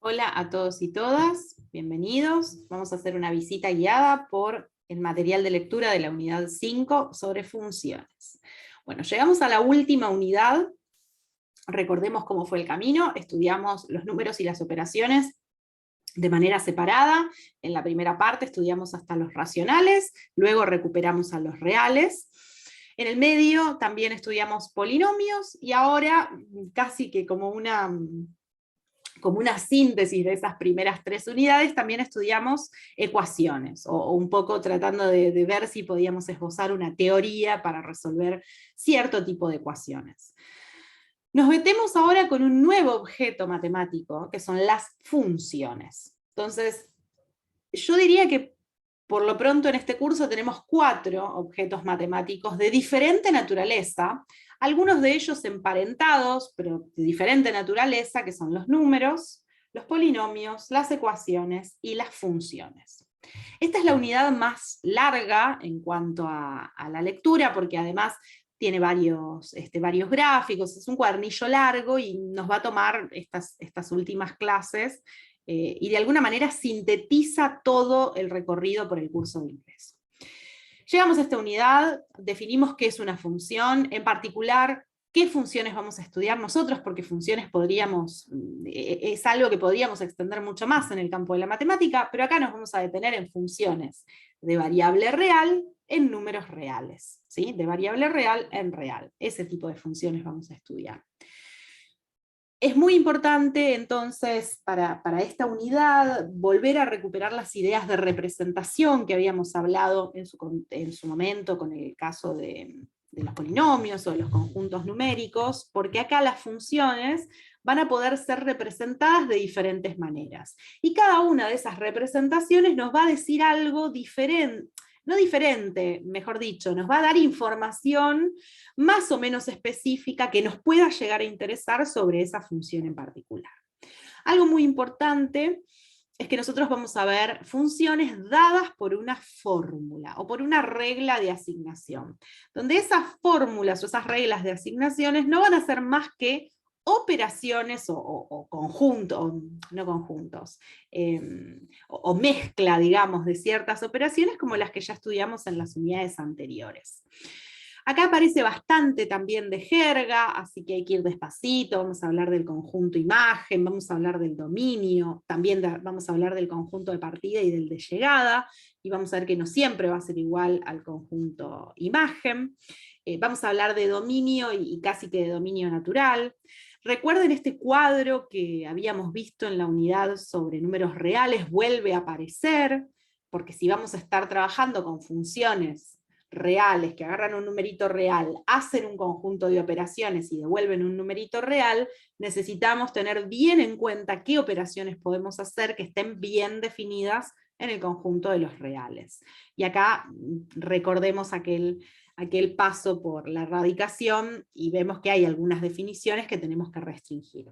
Hola a todos y todas, bienvenidos. Vamos a hacer una visita guiada por el material de lectura de la unidad 5 sobre funciones. Bueno, llegamos a la última unidad. Recordemos cómo fue el camino. Estudiamos los números y las operaciones de manera separada. En la primera parte estudiamos hasta los racionales, luego recuperamos a los reales. En el medio también estudiamos polinomios, y ahora casi que como una síntesis de esas primeras 3 unidades, también estudiamos ecuaciones, o un poco tratando de ver si podíamos esbozar una teoría para resolver cierto tipo de ecuaciones. Nos metemos ahora con un nuevo objeto matemático, que son las funciones. Entonces, yo diría que por lo pronto en este curso tenemos 4 objetos matemáticos de diferente naturaleza, algunos de ellos emparentados, pero de diferente naturaleza, que son los números, los polinomios, las ecuaciones y las funciones. Esta es la unidad más larga en cuanto a la lectura, porque además tiene varios gráficos, es un cuadernillo largo y nos va a tomar estas últimas clases y de alguna manera sintetiza todo el recorrido por el curso de inglés. Llegamos a esta unidad, definimos qué es una función, en particular qué funciones vamos a estudiar nosotros, porque funciones es algo que podríamos extender mucho más en el campo de la matemática, pero acá nos vamos a detener en funciones de variable real en números reales, ¿sí? De variable real en real. Ese tipo de funciones vamos a estudiar. Es muy importante entonces para esta unidad volver a recuperar las ideas de representación que habíamos hablado en su momento con el caso de los polinomios o de los conjuntos numéricos, porque acá las funciones van a poder ser representadas de diferentes maneras. Y cada una de esas representaciones nos va a decir algo diferente, no diferente, mejor dicho, nos va a dar información más o menos específica que nos pueda llegar a interesar sobre esa función en particular. Algo muy importante es que nosotros vamos a ver funciones dadas por una fórmula o por una regla de asignación, donde esas fórmulas o esas reglas de asignaciones no van a ser más que operaciones o conjuntos, no conjuntos, o mezcla, digamos, de ciertas operaciones como las que ya estudiamos en las unidades anteriores. Acá aparece bastante también de jerga, así que hay que ir despacito. Vamos a hablar del conjunto imagen, vamos a hablar del dominio, también vamos a hablar del conjunto de partida y del de llegada, y vamos a ver que no siempre va a ser igual al conjunto imagen. Vamos a hablar de dominio y casi que de dominio natural. Recuerden este cuadro que habíamos visto en la unidad sobre números reales, vuelve a aparecer, porque si vamos a estar trabajando con funciones reales que agarran un numerito real, hacen un conjunto de operaciones y devuelven un numerito real, necesitamos tener bien en cuenta qué operaciones podemos hacer que estén bien definidas en el conjunto de los reales. Y acá recordemos aquel paso por la radicación y vemos que hay algunas definiciones que tenemos que restringir.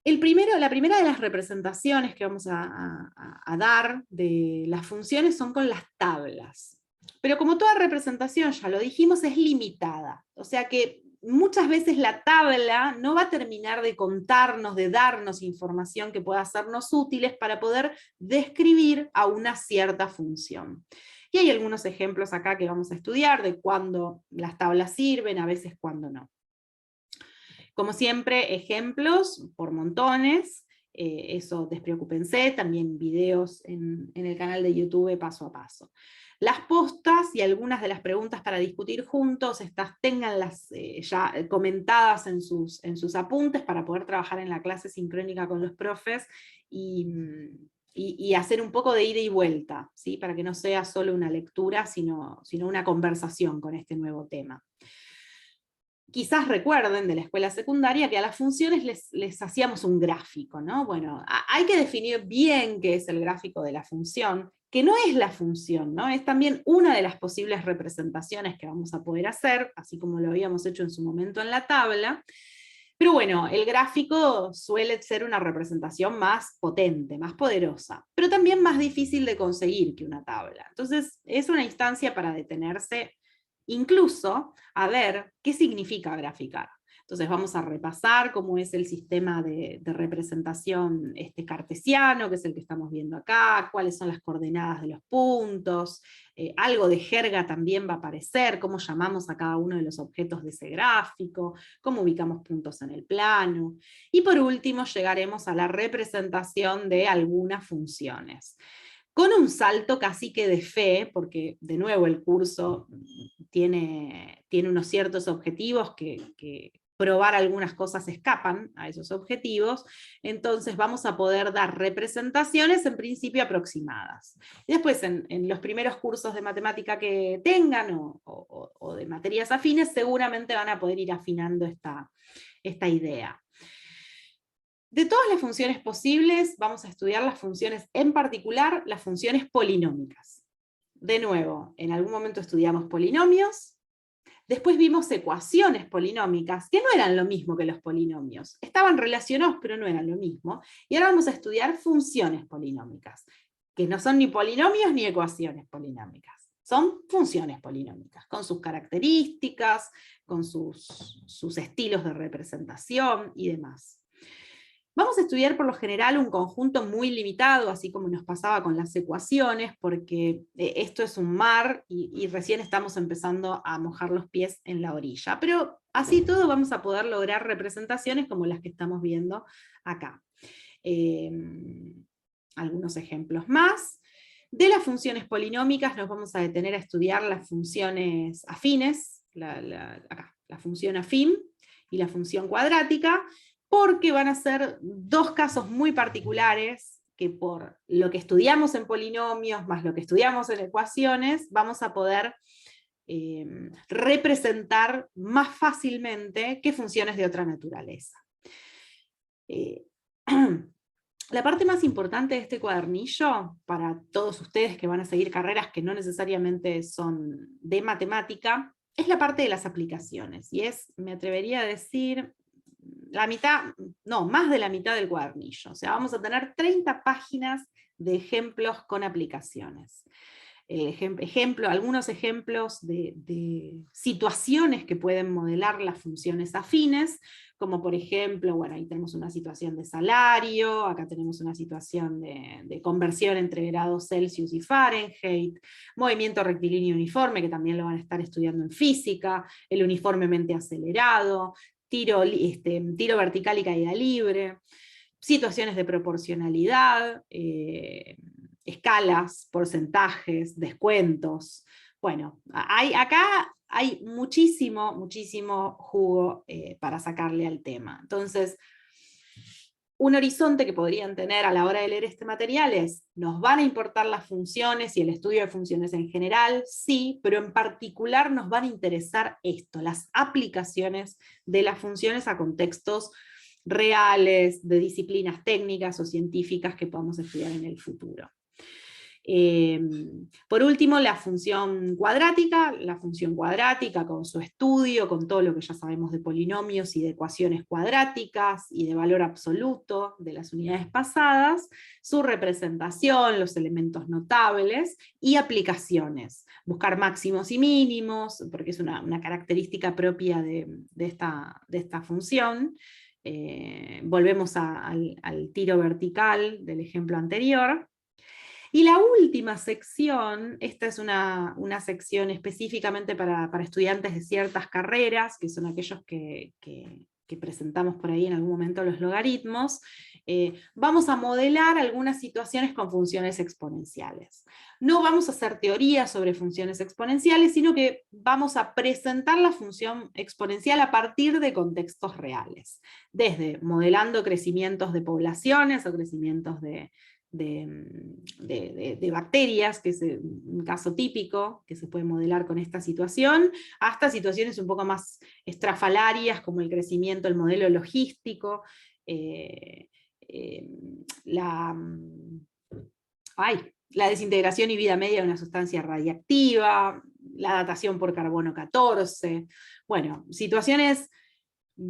La primera de las representaciones que vamos a dar de las funciones son con las tablas. Pero como toda representación, ya lo dijimos, es limitada. O sea que muchas veces la tabla no va a terminar de contarnos, de darnos información que pueda hacernos útiles para poder describir a una cierta función. Y hay algunos ejemplos acá que vamos a estudiar de cuándo las tablas sirven, a veces cuándo no. Como siempre, ejemplos por montones, eso despreocúpense, también videos en el canal de YouTube paso a paso. Las postas y algunas de las preguntas para discutir juntos, ténganlas ya comentadas en sus apuntes para poder trabajar en la clase sincrónica con los profes y hacer un poco de ida y vuelta, ¿sí? Para que no sea solo una lectura, sino una conversación con este nuevo tema. Quizás recuerden de la escuela secundaria que a las funciones les hacíamos un gráfico, ¿no? Bueno, hay que definir bien qué es el gráfico de la función, que no es la función, ¿no? Es también una de las posibles representaciones que vamos a poder hacer, así como lo habíamos hecho en su momento en la tabla. Pero bueno, el gráfico suele ser una representación más potente, más poderosa, pero también más difícil de conseguir que una tabla. Entonces, es una instancia para detenerse incluso a ver qué significa graficar. Entonces vamos a repasar cómo es el sistema de representación cartesiano, que es el que estamos viendo acá, cuáles son las coordenadas de los puntos, algo de jerga también va a aparecer, cómo llamamos a cada uno de los objetos de ese gráfico, cómo ubicamos puntos en el plano, y por último llegaremos a la representación de algunas funciones. Con un salto casi que de fe, porque de nuevo el curso tiene unos ciertos objetivos que probar algunas cosas escapan a esos objetivos, entonces vamos a poder dar representaciones en principio aproximadas. Y después en los primeros cursos de matemática que tengan o de materias afines, seguramente van a poder ir afinando esta idea. De todas las funciones posibles, vamos a estudiar las funciones, en particular las funciones polinómicas. De nuevo, en algún momento estudiamos polinomios, después vimos ecuaciones polinómicas, que no eran lo mismo que los polinomios. Estaban relacionados, pero no eran lo mismo. Y ahora vamos a estudiar funciones polinómicas, que no son ni polinomios ni ecuaciones polinómicas. Son funciones polinómicas, con sus características, con sus estilos de representación y demás. Vamos a estudiar por lo general un conjunto muy limitado, así como nos pasaba con las ecuaciones, porque esto es un mar y recién estamos empezando a mojar los pies en la orilla. Pero así todo vamos a poder lograr representaciones como las que estamos viendo acá. Algunos ejemplos más. De las funciones polinómicas nos vamos a detener a estudiar las funciones afines, acá, la función afín y la función cuadrática, porque van a ser dos casos muy particulares que por lo que estudiamos en polinomios más lo que estudiamos en ecuaciones, vamos a poder representar más fácilmente que funciones de otra naturaleza. La parte más importante de este cuadernillo, para todos ustedes que van a seguir carreras que no necesariamente son de matemática, es la parte de las aplicaciones, y es, me atrevería a decir, la mitad, no, más de la mitad del cuadernillo. O sea, vamos a tener 30 páginas de ejemplos con aplicaciones. Algunos ejemplos de situaciones que pueden modelar las funciones afines, como por ejemplo, bueno, ahí tenemos una situación de salario, acá tenemos una situación de conversión entre grados Celsius y Fahrenheit, movimiento rectilíneo uniforme, que también lo van a estar estudiando en física, el uniformemente acelerado, tiro vertical y caída libre, situaciones de proporcionalidad, escalas, porcentajes, descuentos. Bueno, acá hay muchísimo, muchísimo jugo para sacarle al tema. Entonces, un horizonte que podrían tener a la hora de leer este material es, ¿nos van a importar las funciones y el estudio de funciones en general? Sí, pero en particular nos van a interesar esto, las aplicaciones de las funciones a contextos reales, de disciplinas técnicas o científicas que podamos estudiar en el futuro. Por último, la función cuadrática con su estudio, con todo lo que ya sabemos de polinomios y de ecuaciones cuadráticas y de valor absoluto de las unidades pasadas, su representación, los elementos notables y aplicaciones. Buscar máximos y mínimos, porque es una característica propia de esta función. Volvemos al tiro vertical del ejemplo anterior. Y la última sección, esta es una sección específicamente para estudiantes de ciertas carreras, que son aquellos que presentamos por ahí en algún momento los logaritmos. Vamos a modelar algunas situaciones con funciones exponenciales. No vamos a hacer teoría sobre funciones exponenciales, sino que vamos a presentar la función exponencial a partir de contextos reales, desde modelando crecimientos de poblaciones o crecimientos de bacterias, que es un caso típico que se puede modelar con esta situación, hasta situaciones un poco más estrafalarias, como el crecimiento del modelo logístico, la desintegración y vida media de una sustancia radiactiva, la datación por carbono 14, bueno, situaciones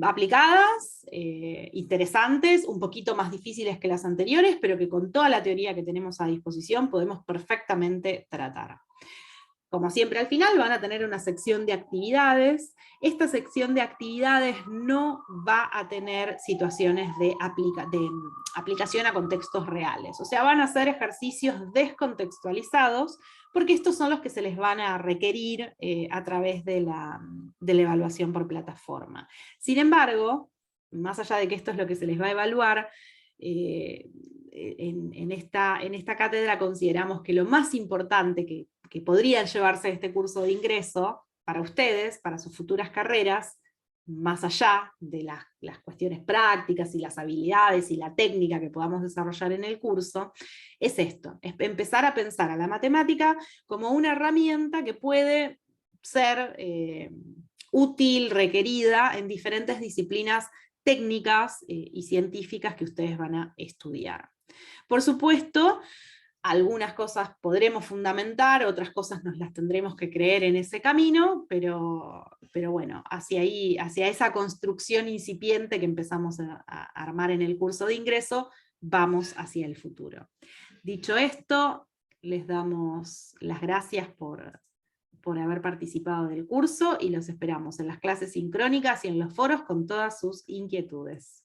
aplicadas, interesantes, un poquito más difíciles que las anteriores, pero que con toda la teoría que tenemos a disposición podemos perfectamente tratar. Como siempre al final van a tener una sección de actividades. Esta sección de actividades no va a tener situaciones de aplicación a contextos reales. O sea, van a ser ejercicios descontextualizados, porque estos son los que se les van a requerir a través de la evaluación por plataforma. Sin embargo, más allá de que esto es lo que se les va a evaluar, en esta cátedra consideramos que lo más importante que podrían llevarse de este curso de ingreso para ustedes, para sus futuras carreras, más allá de las cuestiones prácticas y las habilidades y la técnica que podamos desarrollar en el curso, es esto, es empezar a pensar a la matemática como una herramienta que puede ser útil, requerida en diferentes disciplinas técnicas y científicas que ustedes van a estudiar. Por supuesto, algunas cosas podremos fundamentar, otras cosas nos las tendremos que creer en ese camino, pero bueno, hacia esa construcción incipiente que empezamos a armar en el curso de ingreso, vamos hacia el futuro. Dicho esto, les damos las gracias por haber participado del curso y los esperamos en las clases sincrónicas y en los foros con todas sus inquietudes.